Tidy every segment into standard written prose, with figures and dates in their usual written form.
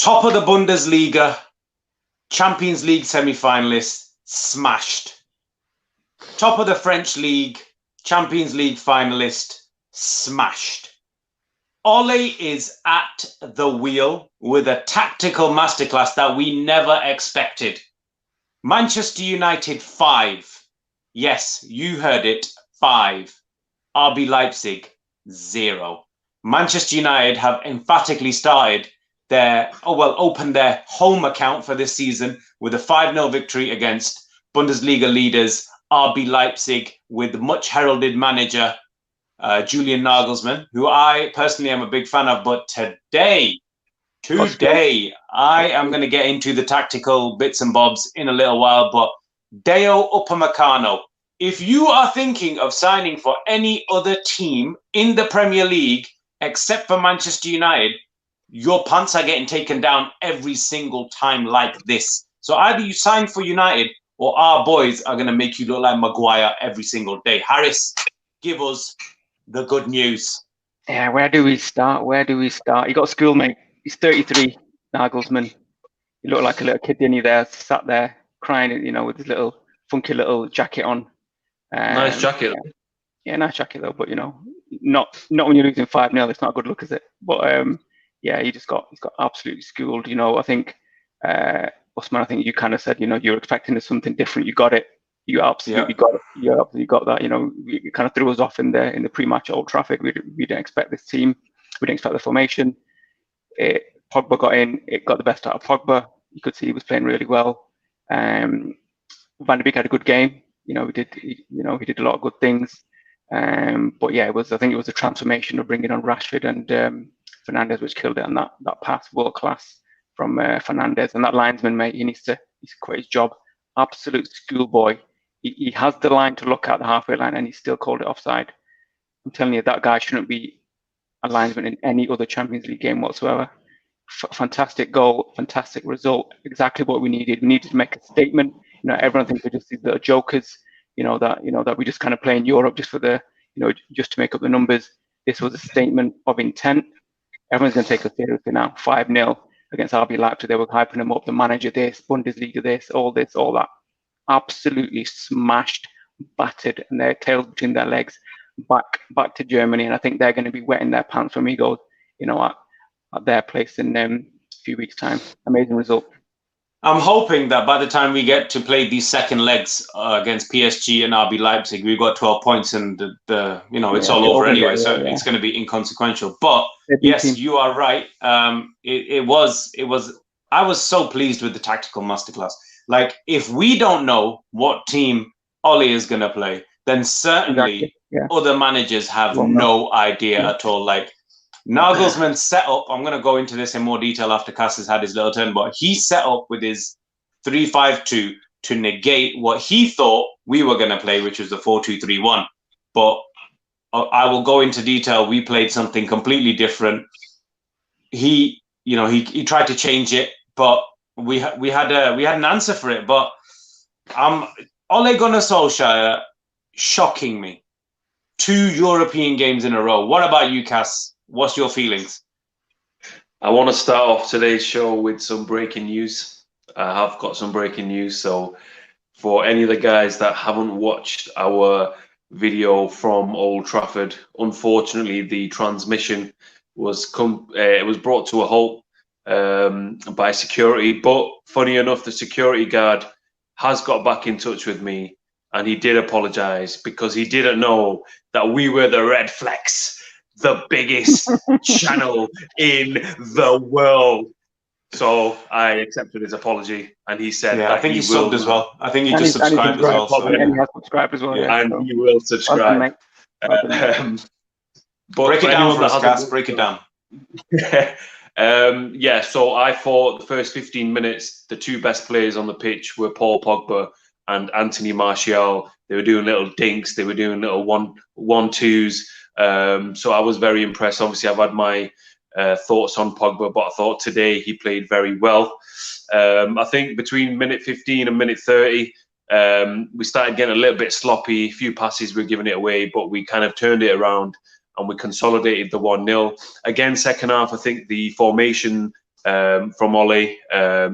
Top of the Bundesliga, Champions League semi-finalist, smashed. Top of the French League, Champions League finalist, smashed. Ole is at the wheel with a tactical masterclass that we never expected. Manchester United 5. Yes, you heard it, 5. RB Leipzig 0. Manchester United have emphatically started opened their home account for this season with a 5-0 victory against Bundesliga leaders RB Leipzig with much heralded manager Julian Nagelsmann, who I personally am a big fan of. But today, I am going to get into the tactical bits and bobs in a little while. But Deo Upamecano, if you are thinking of signing for any other team in the Premier League except for Manchester United, your pants are getting taken down every single time like this. So either you sign for United or our boys are going to make you look like Maguire every single day. Harris, give us the good news. Yeah, where do we start? You got a schoolmate. He's 33, Nagelsmann. He looked like a little kid, didn't he, there, sat there crying, with his little funky little jacket on. Nice jacket. Yeah, nice jacket though, but not when you're losing 5-0. It's not a good look, is it? But yeah, he's got absolutely schooled. I think Usman, I think you kind of said, you're expecting something different. You got it. You absolutely got it. You absolutely got that. It kind of threw us off in the pre-match at Old Trafford. We didn't expect this team. We didn't expect the formation. Pogba got in. It got the best out of Pogba. You could see he was playing really well. Van de Beek had a good game. He did a lot of good things. But yeah, I think it was a transformation of bringing on Rashford and Fernandes, which killed it, and that pass, world class from Fernandes. And that linesman, mate, he needs to quit his job. Absolute schoolboy. He has the line to look at, the halfway line, and he still called it offside. I'm telling you, that guy shouldn't be a linesman in any other Champions League game whatsoever. Fantastic goal, fantastic result. Exactly what we needed. We needed to make a statement. Everyone thinks we're just these little jokers. That we just kind of play in Europe just for just to make up the numbers. This was a statement of intent. Everyone's going to take us seriously now. 5-0 against RB Leipzig. They were hyping them up. The manager this, Bundesliga this, all that. Absolutely smashed, battered, and their tails between their legs back to Germany. And I think they're going to be wetting their pants when we go, at their place in a few weeks' time. Amazing result. I'm hoping that by the time we get to play these second legs against PSG and RB Leipzig, we've got 12 points and it's all over anyway. So it's going to be inconsequential. But yes, you are right. It was. I was so pleased with the tactical masterclass. Like, if we don't know what team Ole is going to play, then certainly other managers have no idea at all. Like, Nagelsmann's set up, I'm going to go into this in more detail after Cass has had his little turn, but he set up with his 3-5-2 to negate what he thought we were going to play, which was the 4-2-3-1. But I will go into detail. We played something completely different. He tried to change it, but we had an answer for it. But Ole Gunnar Solskjaer shocking me. 2 European games in a row. What about you, Cass? What's your feelings? I want to start off today's show with some breaking news. I have got some breaking news. So for any of the guys that haven't watched our video from Old Trafford, unfortunately, the transmission was brought to a halt by security. But funny enough, the security guard has got back in touch with me, and he did apologize because he didn't know that we were the Redflex, the biggest channel in the world. So I accepted his apology, and he said that I think he subbed as well. I think he just subscribed as well. And he has subscribed as well. And he will subscribe. But break it down for us, Cass. Break it down. So I thought the first 15 minutes, the 2 best players on the pitch were Paul Pogba and Anthony Martial. They were doing little dinks. They were doing little one-twos. So I was very impressed. Obviously, I've had my thoughts on Pogba, but I thought today he played very well. I think between minute 15 and minute 30, we started getting a little bit sloppy. A few passes were giving it away, but we kind of turned it around and we consolidated the 1-0. Again, second half, I think the formation from Ole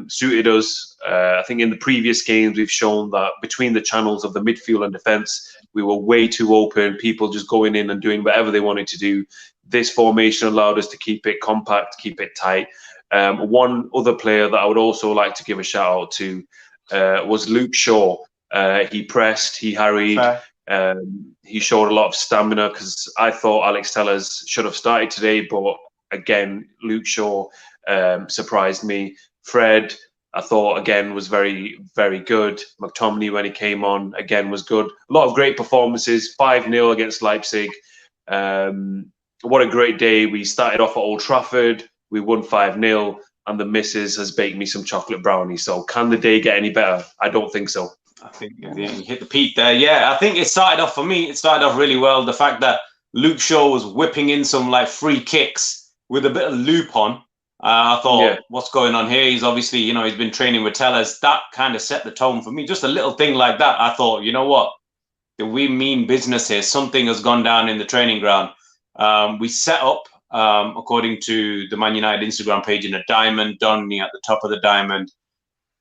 suited us. I think in the previous games we've shown that between the channels of the midfield and defence, we were way too open, people just going in and doing whatever they wanted to do. This formation allowed us to keep it compact, keep it tight. One other player that I would also like to give a shout out to was Luke Shaw. He pressed, he harried, he showed a lot of stamina, because I thought Alex Tellers should have started today, but again, Luke Shaw surprised me. Fred, I thought, again, was very, very good. McTominay, when he came on, again, was good. A lot of great performances. 5-0 against Leipzig. What a great day. We started off at Old Trafford. We won 5-0, and the missus has baked me some chocolate brownies. So can the day get any better? I don't think so. I think you hit the peak there. Yeah, I think it started off, for me, it started off really well. The fact that Luke Shaw was whipping in some like free kicks with a bit of loop on. I thought, what's going on here? He's obviously, you know, he's been training with Tellers. That kind of set the tone for me. Just a little thing like that. I thought, you know what? We mean business here. Something has gone down in the training ground. We set up, according to the Man United Instagram page, in a diamond. Donny at the top of the diamond.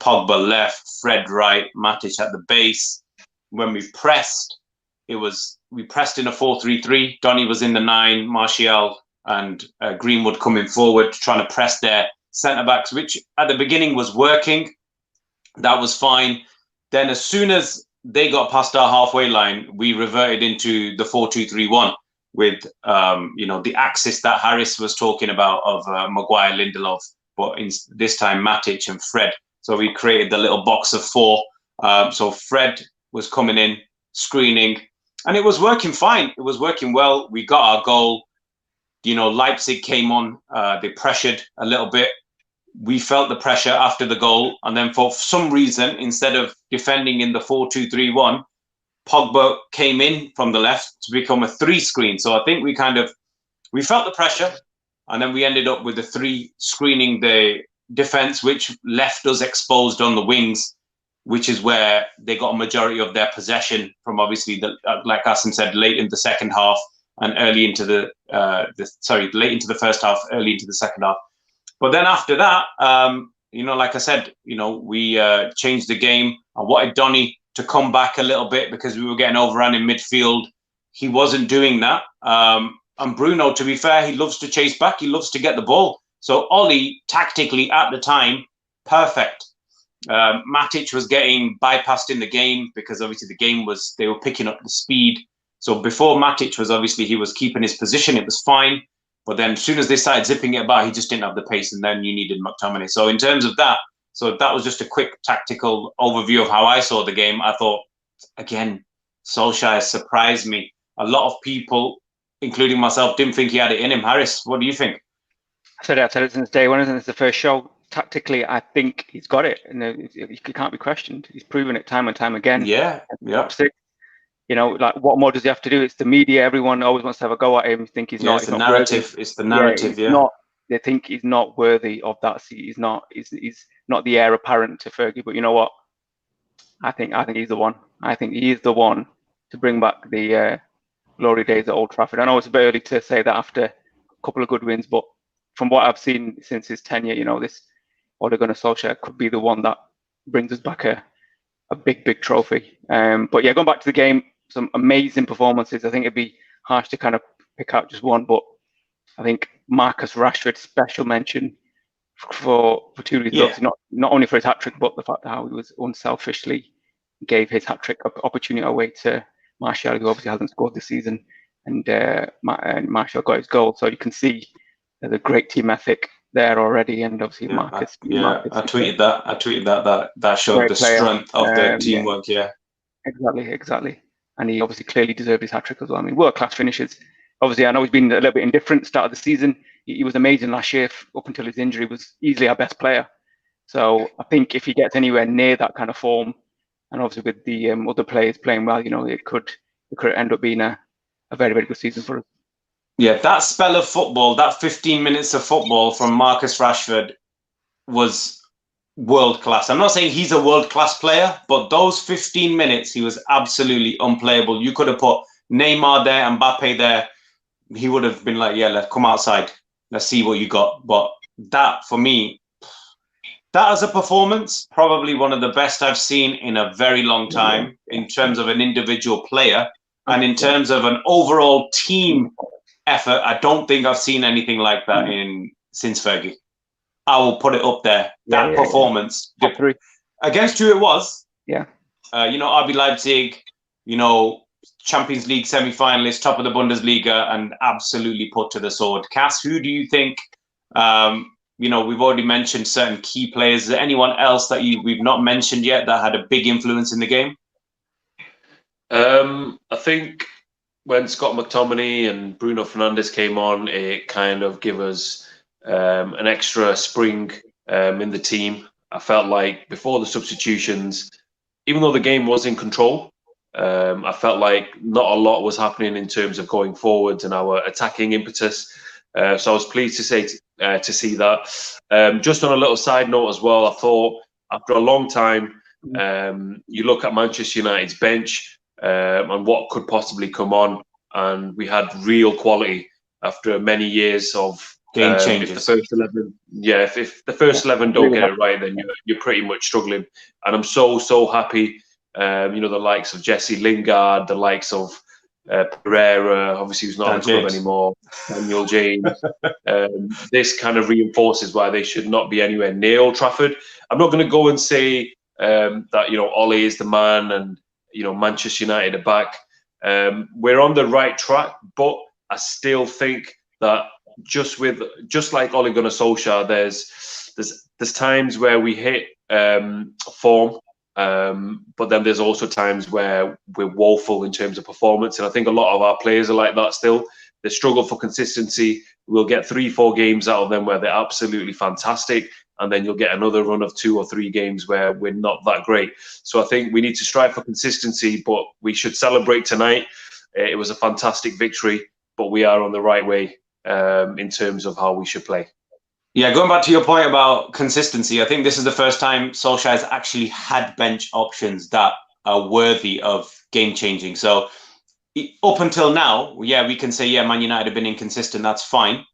Pogba left. Fred right. Matic at the base. When we pressed, we pressed in a 4-3-3. Donny was in the 9. Martial and Greenwood coming forward, trying to press their centre-backs, which at the beginning was working. That was fine. Then as soon as they got past our halfway line, we reverted into the 4-2-3-1 with, you know, the axis that Harris was talking about of Maguire, Lindelof, but this time Matic and Fred. So we created the little box of 4. So Fred was coming in, screening, and it was working fine. It was working well. We got our goal. You know, Leipzig came on, they pressured a little bit. We felt the pressure after the goal. And then for some reason, instead of defending in the 4-2-3-1, Pogba came in from the left to become a 3 screen. So I think we felt the pressure. And then we ended up with the 3 screening the defense, which left us exposed on the wings, which is where they got a majority of their possession from, obviously, like Asim said, late in the second half. And early into late into the first half, early into the second half. But then after that, you know, like I said, you know, we changed the game. I wanted Donny to come back a little bit because we were getting overrun in midfield. He wasn't doing that. And Bruno, to be fair, he loves to chase back. He loves to get the ball. So Ollie, tactically at the time, perfect. Matic was getting bypassed in the game because obviously they were picking up the speed. So before Matic he was keeping his position. It was fine. But then as soon as they started zipping it about, he just didn't have the pace. And then you needed McTominay. So in terms of that, so that was just a quick tactical overview of how I saw the game. I thought, again, Solskjaer surprised me. A lot of people, including myself, didn't think he had it in him. Harris, what do you think? I said it since day one, since the first show. Tactically, I think he's got it. And it can't be questioned. He's proven it time and time again. Yeah. You know, like, what more does he have to do? It's the media. Everyone always wants to have a go at him. Think he's not. It's the narrative. It's the narrative. They think he's not worthy of that seat. He's not the heir apparent to Fergie. But you know what? I think he's the one. I think he is the one to bring back the glory days at Old Trafford. I know it's a bit early to say that after a couple of good wins, but from what I've seen since his tenure, you know, this Ole Gunnar Solskjaer could be the one that brings us back a big trophy. But yeah, going back to the game. Some amazing performances. I think it'd be harsh to kind of pick out just one, but I think Marcus Rashford, special mention for 2 results, not only for his hat trick, but the fact that how he was unselfishly gave his hat trick opportunity away to Martial, who obviously hasn't scored this season, and Martial got his goal. So you can see the great team ethic there already, and obviously Marcus. I tweeted that showed the strength of the teamwork. Exactly. And he obviously clearly deserved his hat-trick as well. I mean, world-class finishes. Obviously, I know he's been a little bit indifferent start of the season. He was amazing last year up until his injury, was easily our best player. So I think if he gets anywhere near that kind of form, and obviously with the other players playing well, you know, it could end up being a very, very good season for us. Yeah, that spell of football, that 15 minutes of football from Marcus Rashford was world class. I'm not saying he's a world class player, but those 15 minutes, he was absolutely unplayable. You could have put Neymar there and Mbappe there. He would have been like, yeah, let's come outside. Let's see what you got. But that, for me, That as a performance, probably one of the best I've seen in a very long time in terms of an individual player. And in terms of an overall team effort, I don't think I've seen anything like that since Fergie. I will put it up there. That performance. Top three. Against who it was. Yeah. RB Leipzig, Champions League semi-finalist, top of the Bundesliga, and absolutely put to the sword. Cass, who do you think, we've already mentioned certain key players. Is there anyone else that we've not mentioned yet that had a big influence in the game? I think when Scott McTominay and Bruno Fernandes came on, it kind of gave us an extra spring in the team. I felt like before the substitutions, even though the game was in control, I felt like not a lot was happening in terms of going forwards and our attacking impetus. So I was pleased to see that. Just on a little side note as well, I thought after a long time, you look at Manchester United's bench and what could possibly come on, and we had real quality after many years of game changes. If the first 11, if the first 11 don't get it right, then you're pretty much struggling. And I'm so happy. The likes of Jesse Lingard, the likes of Pereira, obviously who's not in the club anymore, Daniel James. This kind of reinforces why they should not be anywhere near Old Trafford. I'm not going to go and say that Ole is the man and Manchester United are back. We're on the right track, but I still think that just like Ole Gunnar Solskjaer, there's times where we hit form. But then there's also times where we're woeful in terms of performance. And I think a lot of our players are like that still. They struggle for consistency. We'll get 3-4 games out of them where they're absolutely fantastic. And then you'll get another run of 2 or 3 games where we're not that great. So I think we need to strive for consistency, but we should celebrate tonight. It was a fantastic victory, but we are on the right way in terms of how we should play. Yeah, going back to your point about consistency, I think this is the first time Solskjaer has actually had bench options that are worthy of game-changing. So up until now, we can say, Man United have been inconsistent. That's fine.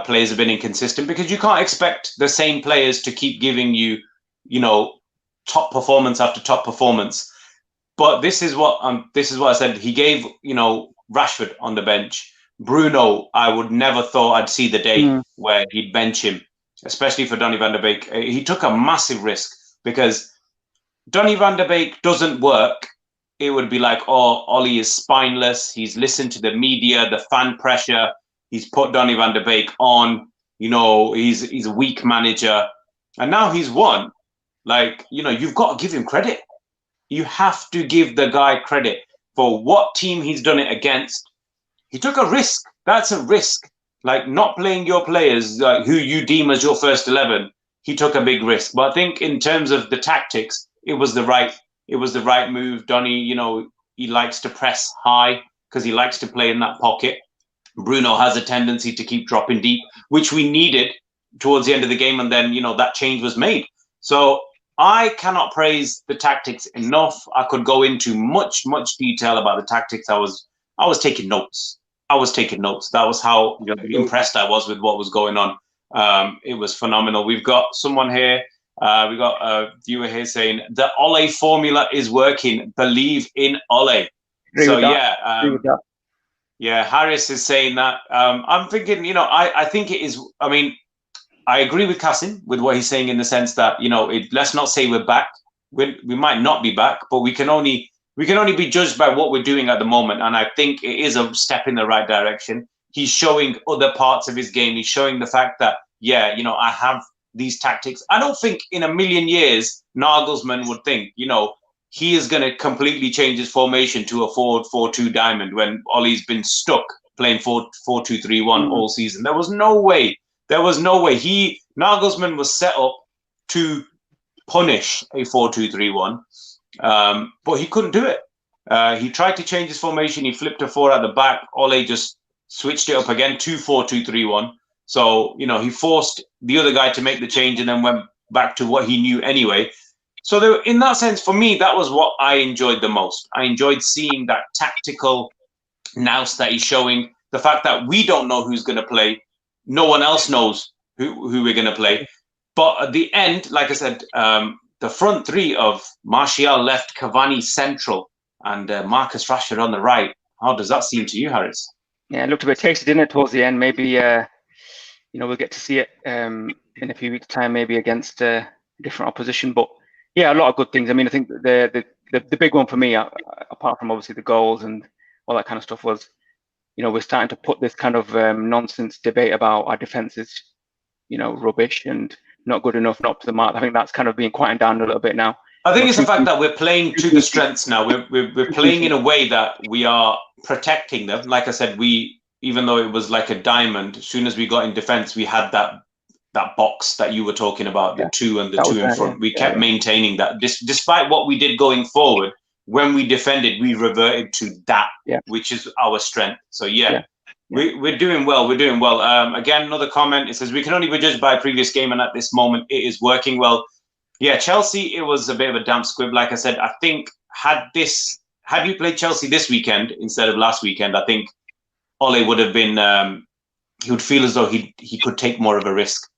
Players have been inconsistent because you can't expect the same players to keep giving you, top performance after top performance. But this is what I said. He gave, Rashford on the bench. Bruno, I would never thought I'd see the day where he'd bench him, especially for Donny Van de Beek. He took a massive risk because Donny Van de Beek doesn't work. It would be like, Ole is spineless. He's listened to the media, the fan pressure. He's put Donny Van de Beek on. He's a weak manager, and now he's won. You've got to give him credit. You have to give the guy credit for what team he's done it against. He took a risk. That's a risk. Like not playing your players who you deem as your first 11. He took a big risk. But I think in terms of the tactics, it was the right move. Donny, he likes to press high because he likes to play in that pocket. Bruno has a tendency to keep dropping deep, which we needed towards the end of the game. And then, that change was made. So I cannot praise the tactics enough. I could go into much detail about the tactics. I was taking notes. That was how impressed I was with what was going on. It was phenomenal. We've got someone here. We got a viewer here saying the Ole formula is working. Believe in Ole. So Harris is saying that. I'm thinking, I think it is. I mean, I agree with Kassim with what he's saying in the sense that let's not say we're back. We might not be back, but we can only be judged by what we're doing at the moment. And I think it is a step in the right direction. He's showing other parts of his game. He's showing the fact that, I have these tactics. I don't think in a million years, Nagelsmann would think, he is going to completely change his formation to a 4-4-2 diamond when Ole's been stuck playing 4-2-3-1 all season. There was no way. Nagelsmann was set up to punish a 4-2-3-1. But he couldn't do it. He tried to change his formation. He flipped a 4 at the back. Ole just switched it up again, 2-4-2-3-1. So, he forced the other guy to make the change and then went back to what he knew anyway. So in that sense, for me, that was what I enjoyed the most. I enjoyed seeing that tactical nous that he's showing. The fact that we don't know who's going to play. No one else knows who we're going to play. But at the end, like I said, the front three of Martial left, Cavani central, and Marcus Rashford on the right. How does that seem to you, Harris? Yeah, it looked a bit tasty, didn't it, towards the end? Maybe, we'll get to see it in a few weeks' time, maybe against different opposition. But yeah, a lot of good things. I mean, I think the big one for me, apart from obviously the goals and all that kind of stuff, was, we're starting to put this kind of nonsense debate about our defense is, rubbish and not good enough, not up to the mark. I think that's kind of being quieted down a little bit now. I think it's the fact that we're playing to the strengths now. We're playing in a way that we are protecting them. Like I said, even though it was like a diamond, as soon as we got in defense, we had that box that you were talking about, the two and the two in front. We kept maintaining that. Despite what we did going forward, when we defended, we reverted to that, which is our strength. So we're doing well. We're doing well. Again, another comment. It says we can only be judged by a previous game, and at this moment, it is working well. Yeah, Chelsea, it was a bit of a damp squib. Like I said, I think had you played Chelsea this weekend instead of last weekend, I think Ole would have been, he would feel as though he could take more of a risk.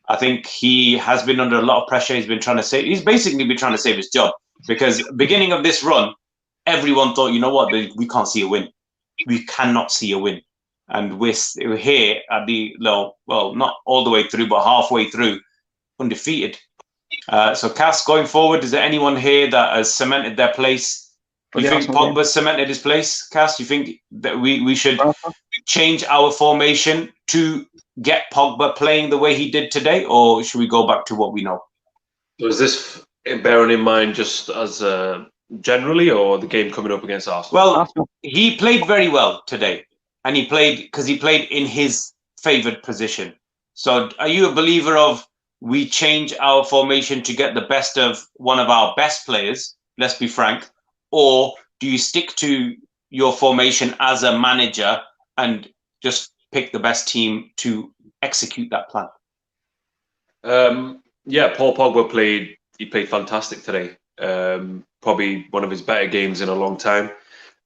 I think he has been under a lot of pressure. He's basically been trying to save his job, because beginning of this run, everyone thought, you know what, we can't see a win. We cannot see a win. And we're here at the low, well, not all the way through, but halfway through, undefeated. So, Cass, going forward, is there anyone here that has cemented their place? Do you think Pogba cemented his place, Cass? Do you think that we should change our formation to get Pogba playing the way he did today, or should we go back to what we know? Was this bearing in mind just as generally, or the game coming up against Arsenal? Well, he played very well today, and he played in his favoured position. So, are you a believer of we change our formation to get the best of one of our best players, let's be frank, or do you stick to your formation as a manager and just pick the best team to execute that plan? Paul Pogba played fantastic today. Probably one of his better games in a long time.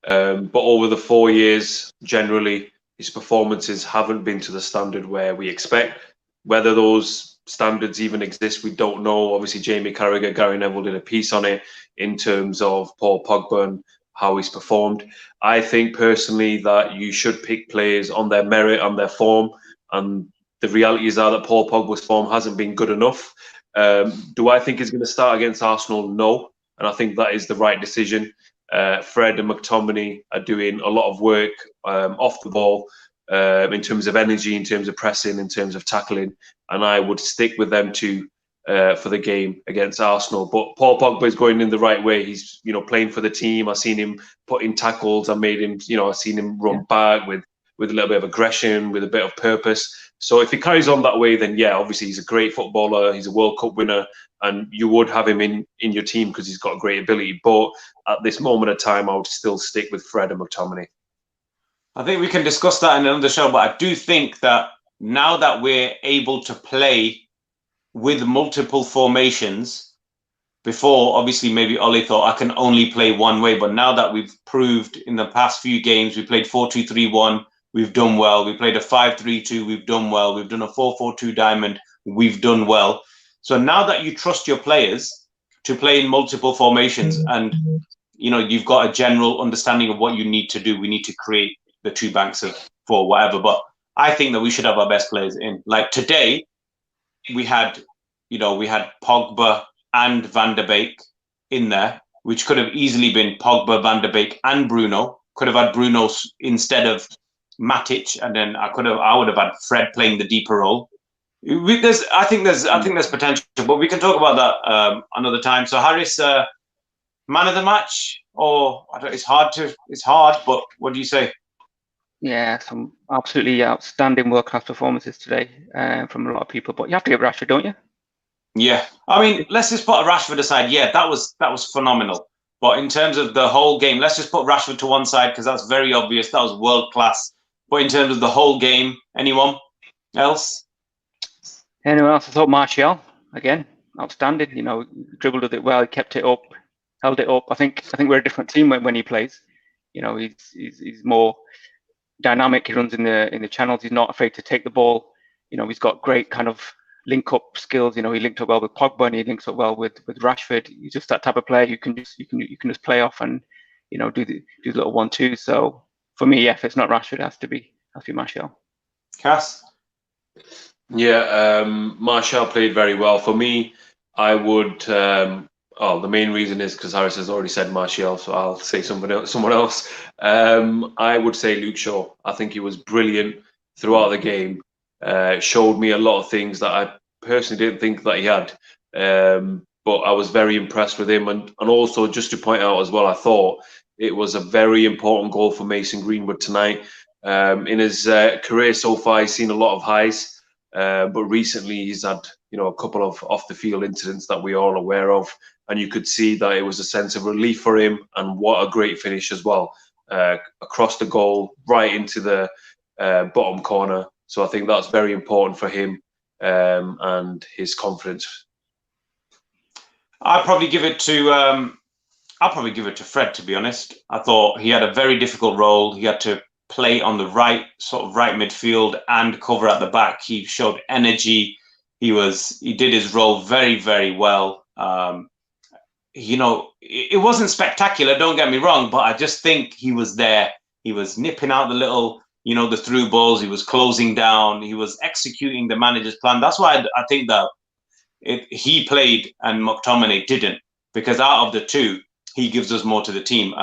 But over the 4 years, generally, his performances haven't been to the standard where we expect. Whether those standards even exist, we don't know. Obviously, Jamie Carragher, Gary Neville did a piece on it in terms of Paul Pogba and how he's performed. I think personally that you should pick players on their merit, on their form, and the realities are that Paul Pogba's form hasn't been good enough. Do I think he's going to start against Arsenal? No, and I think that is the right decision. Fred and McTominay are doing a lot of work off the ball, in terms of energy, in terms of pressing, in terms of tackling, and I would stick with them too for the game against Arsenal. But Paul Pogba is going in the right way. He's playing for the team. I've seen him put in tackles. I've seen him run back with a little bit of aggression, with a bit of purpose. So if he carries on that way, then obviously he's a great footballer. He's a World Cup winner, and you would have him in your team because he's got great ability. But at this moment of time, I would still stick with Fred and McTominay. I think we can discuss that in another show, but I do think that now that we're able to play with multiple formations, before obviously maybe Ole thought I can only play one way, but now that we've proved in the past few games, we played 4-2-3-1, we've done well. We played a 5-3-2, we've done well. We've done a 4-4-2 diamond, we've done well. So now that you trust your players to play in multiple formations, and you've got a general understanding of what you need to do, we need to create the two banks of four, whatever. But I think that we should have our best players in. Like today, we had Pogba and Van de Beek in there, which could have easily been Pogba, Van de Beek, and Bruno. Could have had Bruno instead of Matic, and then I would have had Fred playing the deeper role. I think there's potential, but we can talk about that another time. So Harris, man of the match, or it's hard, but what do you say? Yeah, some absolutely outstanding world-class performances today from a lot of people, but you have to give Rashford, don't you? Yeah, I mean, let's just put Rashford aside. Yeah, that was phenomenal. But in terms of the whole game, let's just put Rashford to one side because that's very obvious. That was world-class. But in terms of the whole game, anyone else? Anyone else? I thought Martial, again, outstanding. Dribbled with it well, kept it up, held it up. I think we're a different team when he plays. He's more dynamic. He runs in the channels. He's not afraid to take the ball. He's got great kind of link up skills. You know, he linked up well with Pogba, and he links up well with Rashford. He's just that type of player you can just play off and, you know, do the little 1-2. So for me, yeah, if it's not Rashford, it has to be Martial. Cass? Yeah, Martial played very well. For me, I would. The main reason is because Harris has already said Martial, so I'll say someone else. I would say Luke Shaw. I think he was brilliant throughout the game. Showed me a lot of things that I personally didn't think that he had. But I was very impressed with him. And also, just to point out as well, I thought it was a very important goal for Mason Greenwood tonight. In his career so far, he's seen a lot of highs. But recently he's had, you know, a couple of off the field incidents that we're all aware of, and you could see that it was a sense of relief for him. And what a great finish as well, across the goal, right into the bottom corner. So I think that's very important for him and his confidence. I'll probably give it to Fred, to be honest. I thought he had a very difficult role. He had to play on the right midfield and cover at the back. He showed energy. He did his role very, very well. You know, it wasn't spectacular, don't get me wrong, but I just think he was there. He was nipping out the little, you know, the through balls. He was closing down. He was executing the manager's plan. That's why I think that he played and McTominay didn't, because out of the two, he gives us more to the team.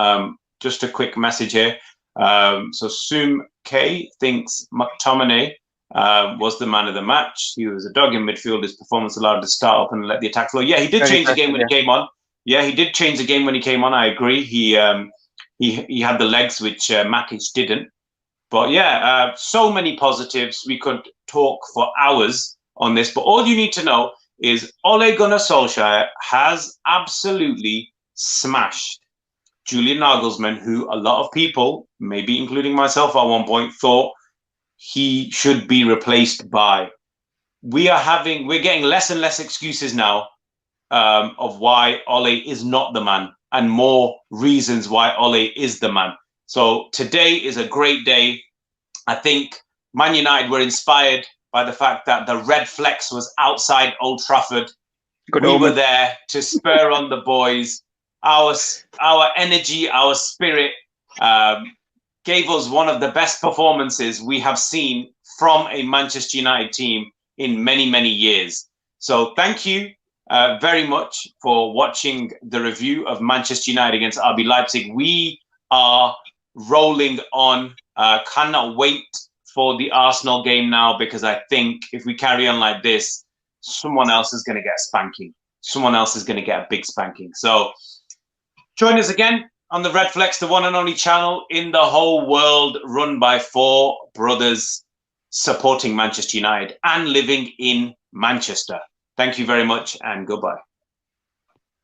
Just a quick message here. So Sum K thinks McTominay was the man of the match. He was a dog in midfield. His performance allowed him to start up and let the attack flow. Yeah, he did change the game when he came on. Yeah, he did change the game when he came on. I agree. He had the legs, which Makic didn't. But yeah, so many positives. We could talk for hours on this. But all you need to know is Ole Gunnar Solskjaer has absolutely smashed Julian Nagelsmann, who a lot of people, maybe including myself at one point, thought he should be replaced by. We're getting less and less excuses now of why Ole is not the man, and more reasons why Ole is the man. So today is a great day. I think Man United were inspired by the fact that the Redflex was outside Old Trafford. We were there to spur on the boys. Our energy, our spirit gave us one of the best performances we have seen from a Manchester United team in many, many years. So thank you very much for watching the review of Manchester United against RB Leipzig. We are rolling on. Cannot wait for the Arsenal game now, because I think if we carry on like this, someone else is going to get a spanking. Someone else is going to get a big spanking. So join us again on the Redflex, the one and only channel in the whole world, run by 4 brothers supporting Manchester United and living in Manchester. Thank you very much and goodbye.